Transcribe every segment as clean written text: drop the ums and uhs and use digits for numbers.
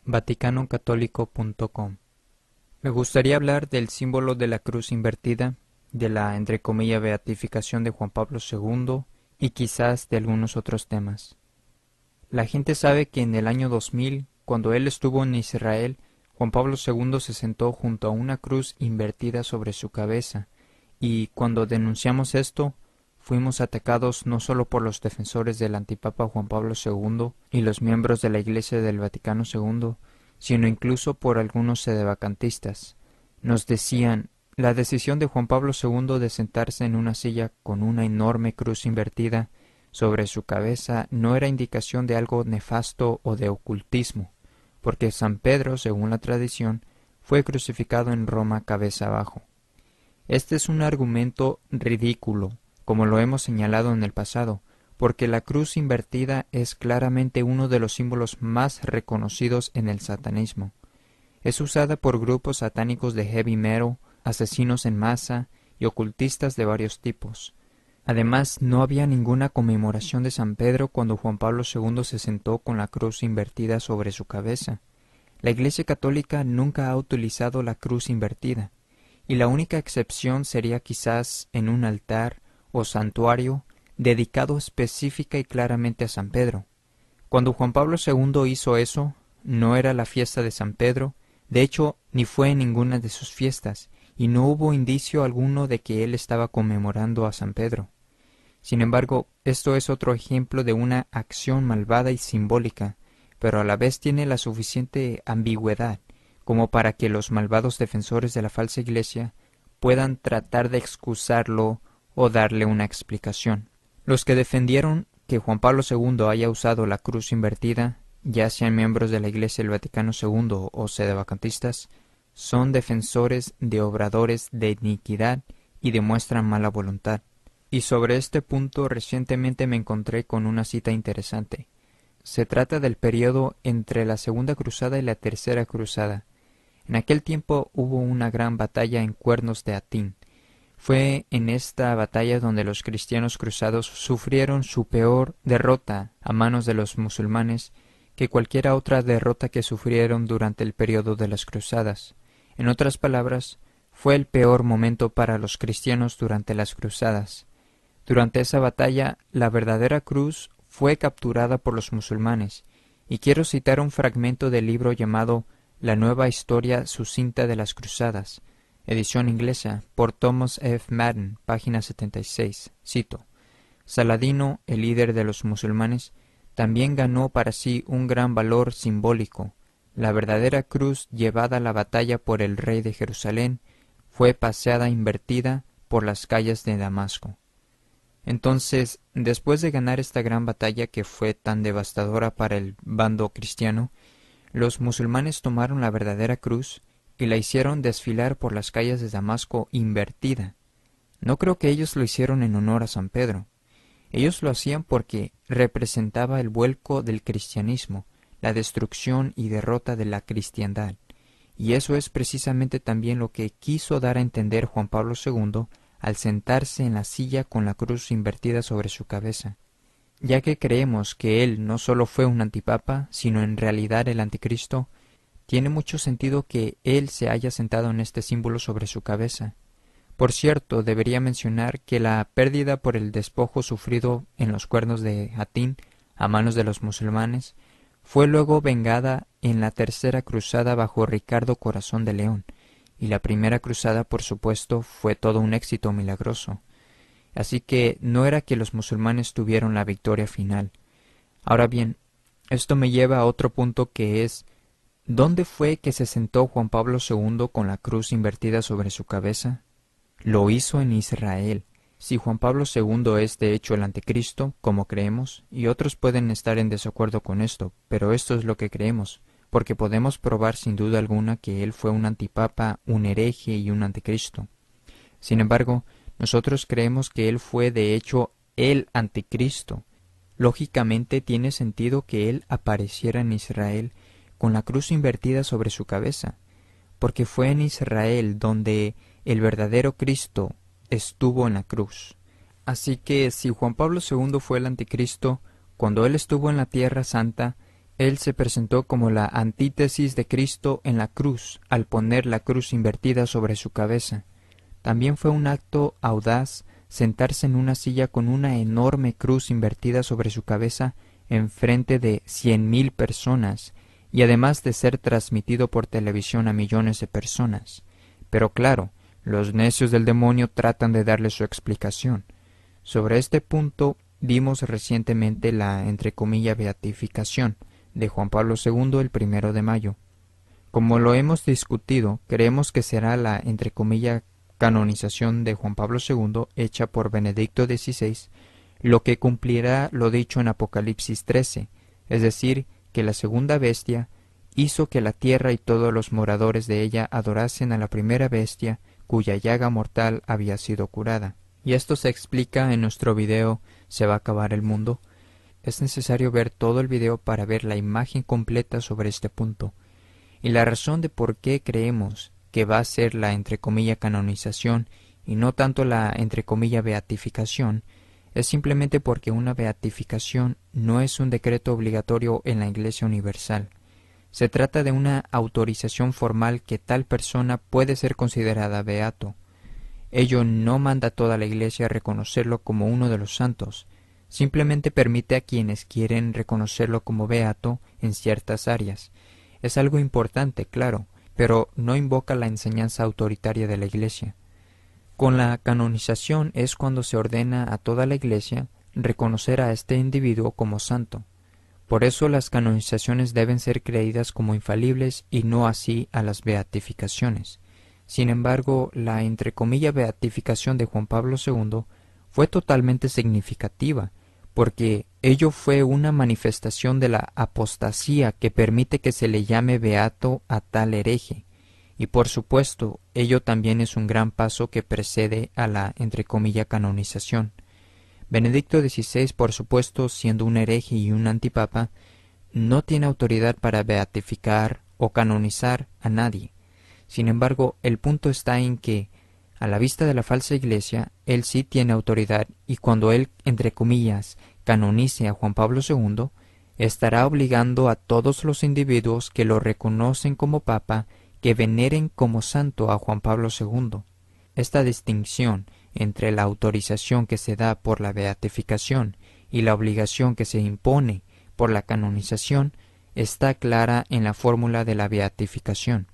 VaticanoCatólico.com. Me gustaría hablar del símbolo de la cruz invertida, de la, entre comillas, beatificación de Juan Pablo II y quizás de algunos otros temas. La gente sabe que en el año 2000, cuando él estuvo en Israel, Juan Pablo II se sentó junto a una cruz invertida sobre su cabeza, y cuando denunciamos esto, fuimos atacados no solo por los defensores del antipapa Juan Pablo II y los miembros de la Iglesia del Vaticano II, sino incluso por algunos sedevacantistas. Nos decían, la decisión de Juan Pablo II de sentarse en una silla con una enorme cruz invertida sobre su cabeza no era indicación de algo nefasto o de ocultismo, porque San Pedro, según la tradición, fue crucificado en Roma cabeza abajo. Este es un argumento ridículo, como lo hemos señalado en el pasado, porque la cruz invertida es claramente uno de los símbolos más reconocidos en el satanismo. Es usada por grupos satánicos de heavy metal, asesinos en masa y ocultistas de varios tipos. Además, no había ninguna conmemoración de San Pedro cuando Juan Pablo II se sentó con la cruz invertida sobre su cabeza. La Iglesia Católica nunca ha utilizado la cruz invertida, y la única excepción sería quizás en un altar o santuario dedicado específica y claramente a San Pedro. Cuando Juan Pablo II hizo eso, no era la fiesta de San Pedro, de hecho, ni fue en ninguna de sus fiestas, y no hubo indicio alguno de que él estaba conmemorando a San Pedro. Sin embargo, esto es otro ejemplo de una acción malvada y simbólica, pero a la vez tiene la suficiente ambigüedad como para que los malvados defensores de la falsa iglesia puedan tratar de excusarlo o darle una explicación. Los que defendieron que Juan Pablo II haya usado la cruz invertida, ya sean miembros de la Iglesia del Vaticano II o sedevacantistas, son defensores de obradores de iniquidad y demuestran mala voluntad. Y sobre este punto recientemente me encontré con una cita interesante. Se trata del periodo entre la Segunda Cruzada y la Tercera Cruzada. En aquel tiempo hubo una gran batalla en Cuernos de Atín. Fue en esta batalla donde los cristianos cruzados sufrieron su peor derrota a manos de los musulmanes que cualquier otra derrota que sufrieron durante el periodo de las cruzadas. En otras palabras, fue el peor momento para los cristianos durante las cruzadas. Durante esa batalla, la verdadera cruz fue capturada por los musulmanes, y quiero citar un fragmento del libro llamado La nueva historia sucinta de las cruzadas, edición inglesa, por Thomas F. Madden, página 76. Cito: Saladino, el líder de los musulmanes, también ganó para sí un gran valor simbólico. La verdadera cruz llevada a la batalla por el rey de Jerusalén fue paseada invertida por las calles de Damasco. Entonces, después de ganar esta gran batalla que fue tan devastadora para el bando cristiano, los musulmanes tomaron la verdadera cruz y la hicieron desfilar por las calles de Damasco invertida. No creo que ellos lo hicieron en honor a San Pedro. Ellos lo hacían porque representaba el vuelco del cristianismo, la destrucción y derrota de la cristiandad. Y eso es precisamente también lo que quiso dar a entender Juan Pablo II al sentarse en la silla con la cruz invertida sobre su cabeza. Ya que creemos que él no solo fue un antipapa, sino en realidad el anticristo, tiene mucho sentido que él se haya sentado en este símbolo sobre su cabeza. Por cierto, debería mencionar que la pérdida por el despojo sufrido en los Cuernos de Atín a manos de los musulmanes fue luego vengada en la Tercera Cruzada bajo Ricardo Corazón de León, y la Primera Cruzada, por supuesto, fue todo un éxito milagroso. Así que no era que los musulmanes tuvieron la victoria final. Ahora bien, esto me lleva a otro punto que es, ¿dónde fue que se sentó Juan Pablo II con la cruz invertida sobre su cabeza? Lo hizo en Israel. Si Juan Pablo II es de hecho el anticristo, como creemos, y otros pueden estar en desacuerdo con esto, pero esto es lo que creemos, porque podemos probar sin duda alguna que él fue un antipapa, un hereje y un anticristo. Sin embargo, nosotros creemos que él fue de hecho el anticristo. Lógicamente tiene sentido que él apareciera en Israel con la cruz invertida sobre su cabeza, porque fue en Israel donde el verdadero Cristo estuvo en la cruz. Así que si Juan Pablo II fue el anticristo, cuando él estuvo en la Tierra Santa, Él se presentó como la antítesis de Cristo en la cruz, al poner la cruz invertida sobre su cabeza. También fue un acto audaz sentarse en una silla con una enorme cruz invertida sobre su cabeza en frente de 100,000 personas, y además de ser transmitido por televisión a millones de personas. Pero claro, los necios del demonio tratan de darle su explicación. Sobre este punto vimos recientemente la, entre comillas, beatificación de Juan Pablo II el 1 de mayo. Como lo hemos discutido, creemos que será la, entre comillas, canonización de Juan Pablo II hecha por Benedicto XVI, lo que cumplirá lo dicho en Apocalipsis 13, es decir, que la segunda bestia hizo que la tierra y todos los moradores de ella adorasen a la primera bestia cuya llaga mortal había sido curada. Y esto se explica en nuestro video ¿Se va a acabar el mundo? Es necesario ver todo el video para ver la imagen completa sobre este punto. Y la razón de por qué creemos que va a ser la entre comillas canonización y no tanto la entre comillas beatificación es simplemente porque una beatificación no es un decreto obligatorio en la Iglesia Universal. Se trata de una autorización formal que tal persona puede ser considerada beato. Ello no manda a toda la Iglesia a reconocerlo como uno de los santos, simplemente permite a quienes quieren reconocerlo como beato en ciertas áreas. Es algo importante, claro, pero no invoca la enseñanza autoritaria de la Iglesia. Con la canonización es cuando se ordena a toda la Iglesia reconocer a este individuo como santo. Por eso las canonizaciones deben ser creídas como infalibles y no así a las beatificaciones. Sin embargo, la entre comillas beatificación de Juan Pablo II fue totalmente significativa, porque ello fue una manifestación de la apostasía que permite que se le llame beato a tal hereje. Y por supuesto, ello también es un gran paso que precede a la entre comillas canonización. Benedicto XVI, por supuesto, siendo un hereje y un antipapa, no tiene autoridad para beatificar o canonizar a nadie. Sin embargo, el punto está en que, a la vista de la falsa iglesia, él sí tiene autoridad y cuando él, entre comillas, canonice a Juan Pablo II, estará obligando a todos los individuos que lo reconocen como papa que veneren como santo a Juan Pablo II. Esta distinción entre la autorización que se da por la beatificación y la obligación que se impone por la canonización está clara en la fórmula de la beatificación.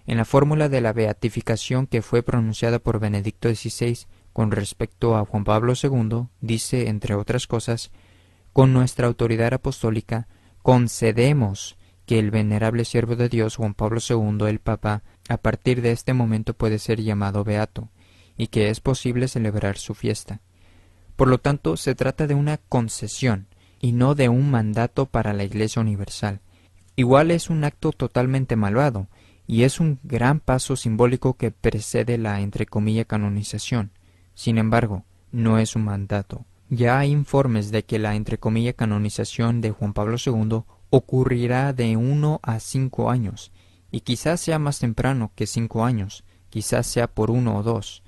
En la fórmula de la beatificación que fue pronunciada por Benedicto XVI con respecto a Juan Pablo II, dice, entre otras cosas, con nuestra autoridad apostólica concedemos que el venerable siervo de Dios Juan Pablo II, el Papa, a partir de este momento puede ser llamado beato, y que es posible celebrar su fiesta. Por lo tanto, se trata de una concesión, y no de un mandato para la Iglesia Universal. Igual es un acto totalmente malvado, y es un gran paso simbólico que precede la entre comillas canonización. Sin embargo, no es un mandato. Ya hay informes de que la entre comillas canonización de Juan Pablo II ocurrirá de 1 a 5 años, y quizás sea más temprano que 5 años, quizás sea por 1 o 2.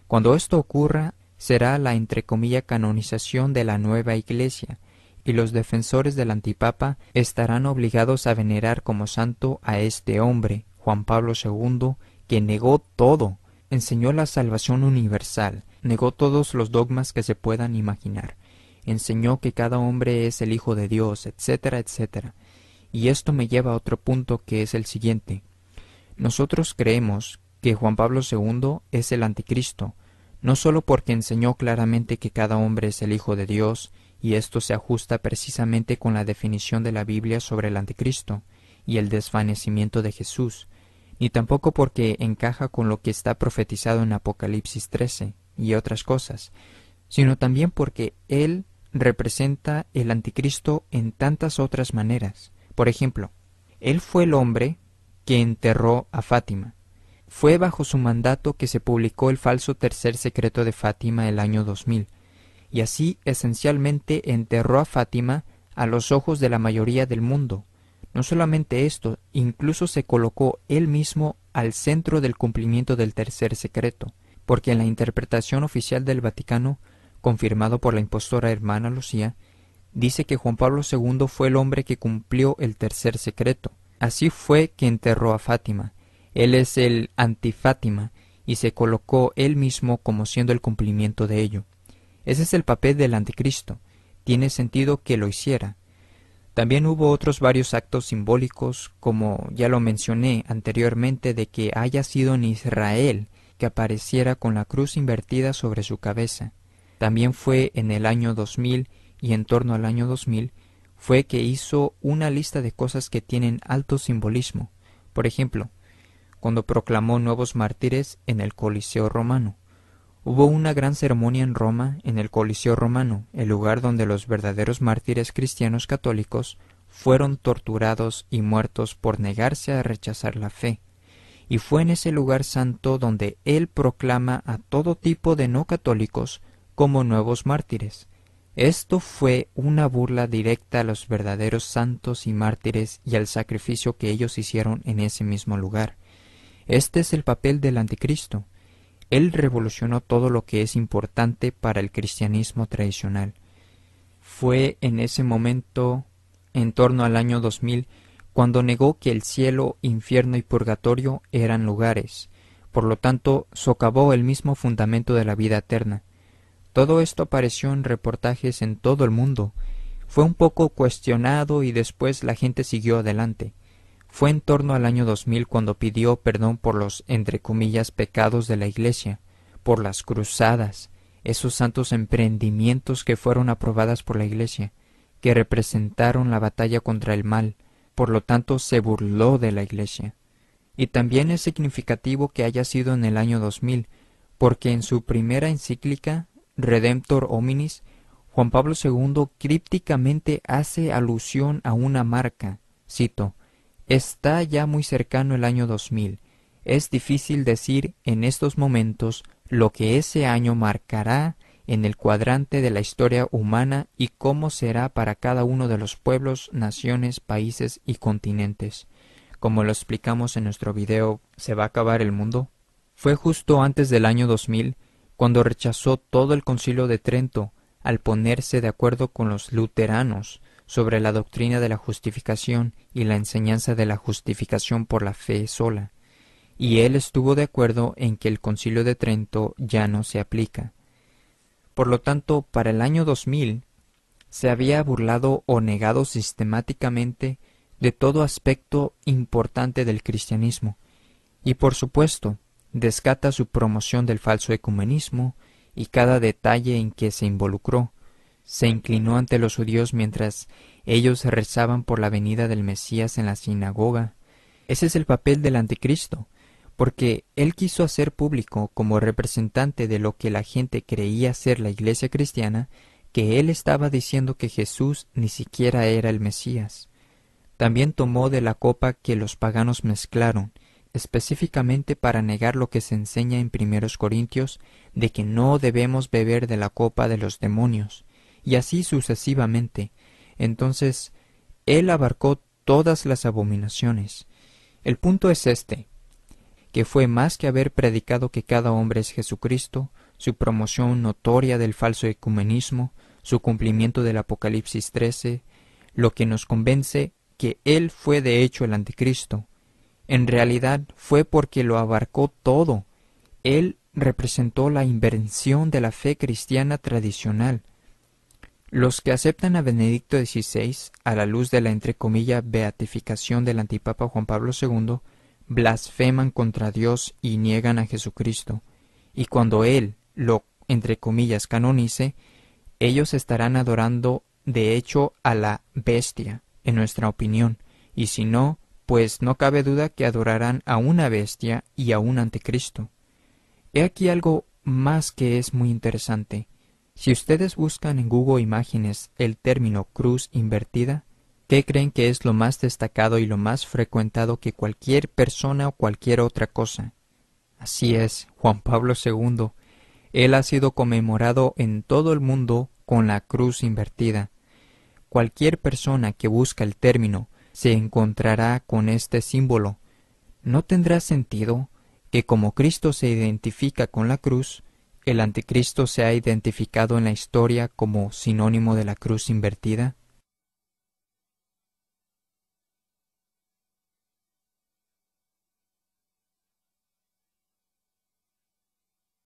Cuando esto ocurra, será la entre comillas canonización de la nueva Iglesia, y los defensores del antipapa estarán obligados a venerar como santo a este hombre, Juan Pablo II, que negó todo, enseñó la salvación universal, negó todos los dogmas que se puedan imaginar, enseñó que cada hombre es el Hijo de Dios, etcétera, etcétera. Y esto me lleva a otro punto que es el siguiente. Nosotros creemos que Juan Pablo II es el anticristo, no solo porque enseñó claramente que cada hombre es el Hijo de Dios, y esto se ajusta precisamente con la definición de la Biblia sobre el anticristo y el desvanecimiento de Jesús, ni tampoco porque encaja con lo que está profetizado en Apocalipsis 13 y otras cosas, sino también porque él representa el anticristo en tantas otras maneras. Por ejemplo, él fue el hombre que enterró a Fátima. Fue bajo su mandato que se publicó el falso tercer secreto de Fátima el año 2000, y así esencialmente enterró a Fátima a los ojos de la mayoría del mundo. No solamente esto, incluso se colocó él mismo al centro del cumplimiento del tercer secreto, porque en la interpretación oficial del Vaticano, confirmado por la impostora hermana Lucía, dice que Juan Pablo II fue el hombre que cumplió el tercer secreto. Así fue que enterró a Fátima. Él es el anti-Fátima y se colocó él mismo como siendo el cumplimiento de ello. Ese es el papel del anticristo. Tiene sentido que lo hiciera. También hubo otros varios actos simbólicos, como ya lo mencioné anteriormente, de que haya sido en Israel que apareciera con la cruz invertida sobre su cabeza. También fue en el año 2000 y en torno al año 2000 fue que hizo una lista de cosas que tienen alto simbolismo. Por ejemplo, cuando proclamó nuevos mártires en el Coliseo romano. Hubo una gran ceremonia en Roma, en el Coliseo romano, el lugar donde los verdaderos mártires cristianos católicos fueron torturados y muertos por negarse a rechazar la fe. Y fue en ese lugar santo donde él proclama a todo tipo de no católicos como nuevos mártires. Esto fue una burla directa a los verdaderos santos y mártires y al sacrificio que ellos hicieron en ese mismo lugar. Este es el papel del anticristo. Él revolucionó todo lo que es importante para el cristianismo tradicional. Fue en ese momento, en torno al año 2000, cuando negó que el cielo, infierno y purgatorio eran lugares. Por lo tanto, socavó el mismo fundamento de la vida eterna. Todo esto apareció en reportajes en todo el mundo. Fue un poco cuestionado y después la gente siguió adelante. Fue en torno al año 2000 cuando pidió perdón por los, entre comillas, pecados de la Iglesia, por las cruzadas, esos santos emprendimientos que fueron aprobadas por la Iglesia, que representaron la batalla contra el mal, por lo tanto se burló de la Iglesia. Y también es significativo que haya sido en el año 2000, porque en su primera encíclica, Redemptor Hominis, Juan Pablo II crípticamente hace alusión a una marca, cito, «Está ya muy cercano el año 2000. Es difícil decir en estos momentos lo que ese año marcará en el cuadrante de la historia humana y cómo será para cada uno de los pueblos, naciones, países y continentes. Como lo explicamos en nuestro video ¿Se va a acabar el mundo?». Fue justo antes del año 2000 cuando rechazó todo el Concilio de Trento al ponerse de acuerdo con los luteranos sobre la doctrina de la justificación y la enseñanza de la justificación por la fe sola, y él estuvo de acuerdo en que el Concilio de Trento ya no se aplica. Por lo tanto, para el año 2000, se había burlado o negado sistemáticamente de todo aspecto importante del cristianismo, y por supuesto, descata su promoción del falso ecumenismo y cada detalle en que se involucró. Se inclinó ante los judíos mientras ellos rezaban por la venida del Mesías en la sinagoga. Ese es el papel del anticristo, porque él quiso hacer público como representante de lo que la gente creía ser la iglesia cristiana, que él estaba diciendo que Jesús ni siquiera era el Mesías. También tomó de la copa que los paganos mezclaron, específicamente para negar lo que se enseña en 1 Corintios de que no debemos beber de la copa de los demonios, y así sucesivamente. Entonces, él abarcó todas las abominaciones. El punto es este, que fue más que haber predicado que cada hombre es Jesucristo, su promoción notoria del falso ecumenismo, su cumplimiento del Apocalipsis 13, lo que nos convence que él fue de hecho el anticristo. En realidad fue porque lo abarcó todo. Él representó la invención de la fe cristiana tradicional. Los que aceptan a Benedicto XVI, a la luz de la entre comillas beatificación del antipapa Juan Pablo II, blasfeman contra Dios y niegan a Jesucristo. Y cuando él lo entre comillas canonice, ellos estarán adorando de hecho a la bestia, en nuestra opinión, y si no, pues no cabe duda que adorarán a una bestia y a un anticristo. He aquí algo más que es muy interesante. Si ustedes buscan en Google Imágenes el término cruz invertida, ¿qué creen que es lo más destacado y lo más frecuentado que cualquier persona o cualquier otra cosa? Así es, Juan Pablo II. Él ha sido conmemorado en todo el mundo con la cruz invertida. Cualquier persona que busca el término se encontrará con este símbolo. ¿No tendrá sentido que como Cristo se identifica con la cruz, ¿El anticristo se ha identificado en la historia como sinónimo de la cruz invertida?